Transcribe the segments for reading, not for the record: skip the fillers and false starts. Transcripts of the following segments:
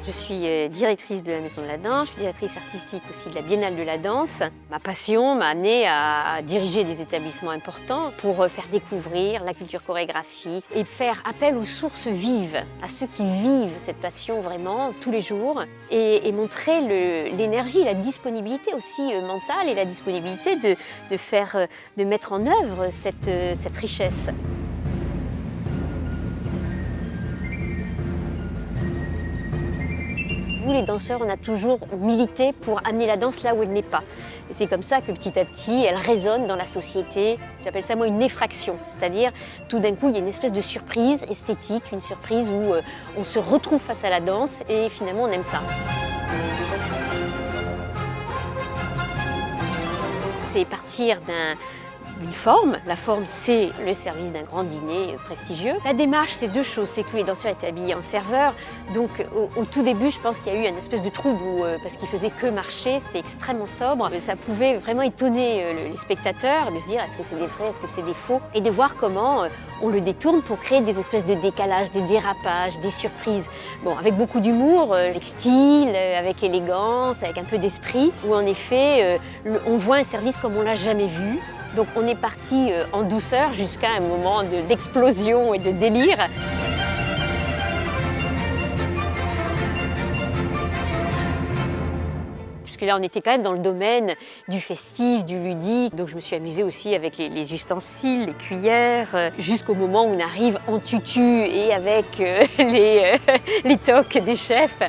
Je suis directrice de la Maison de la Danse, je suis directrice artistique aussi de la Biennale de la Danse. Ma passion m'a amenée à diriger des établissements importants pour faire découvrir la culture chorégraphique et faire appel aux sources vives, à ceux qui vivent cette passion vraiment tous les jours et montrer l'énergie, la disponibilité aussi mentale et la disponibilité de mettre en œuvre cette richesse. Nous, les danseurs, on a toujours milité pour amener la danse là où elle n'est pas. Et c'est comme ça que petit à petit, elle résonne dans la société. J'appelle ça moi une effraction, c'est-à-dire tout d'un coup, il y a une espèce de surprise esthétique, une surprise où on se retrouve face à la danse et finalement on aime ça. C'est partir d'une forme. La forme, c'est le service d'un grand dîner prestigieux. La démarche, c'est deux choses. C'est que tous les danseurs étaient habillés en serveur. Donc, au tout début, je pense qu'il y a eu une espèce de trouble parce qu'ils faisaient que marcher. C'était extrêmement sobre. Ça pouvait vraiment étonner les spectateurs de se dire est-ce que c'est des vrais, est-ce que c'est des faux et de voir comment on le détourne pour créer des espèces de décalages, des dérapages, des surprises. Bon, avec beaucoup d'humour, avec style, avec élégance, avec un peu d'esprit, où en effet, on voit un service comme on l'a jamais vu. Donc on est parti en douceur jusqu'à un moment d'explosion et de délire. Puisque là on était quand même dans le domaine du festif, du ludique. Donc je me suis amusée aussi avec les ustensiles, les cuillères, jusqu'au moment où on arrive en tutu et avec les toques des chefs.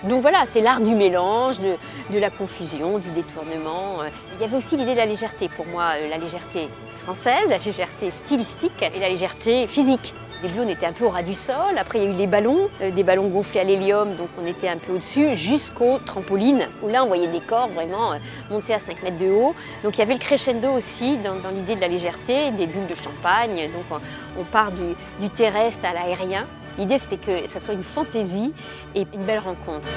Donc voilà, c'est l'art du mélange, de la confusion, du détournement. Il y avait aussi l'idée de la légèreté. Pour moi, la légèreté française, la légèreté stylistique et la légèreté physique. Au début, on était un peu au ras du sol. Après, il y a eu les ballons, des ballons gonflés à l'hélium, donc on était un peu au-dessus, jusqu'aux trampolines, où là, on voyait des corps vraiment monter à 5 mètres de haut. Donc il y avait le crescendo aussi dans l'idée de la légèreté, des bulles de champagne. Donc on part du terrestre à l'aérien. L'idée, c'était que ça soit une fantaisie et une belle rencontre.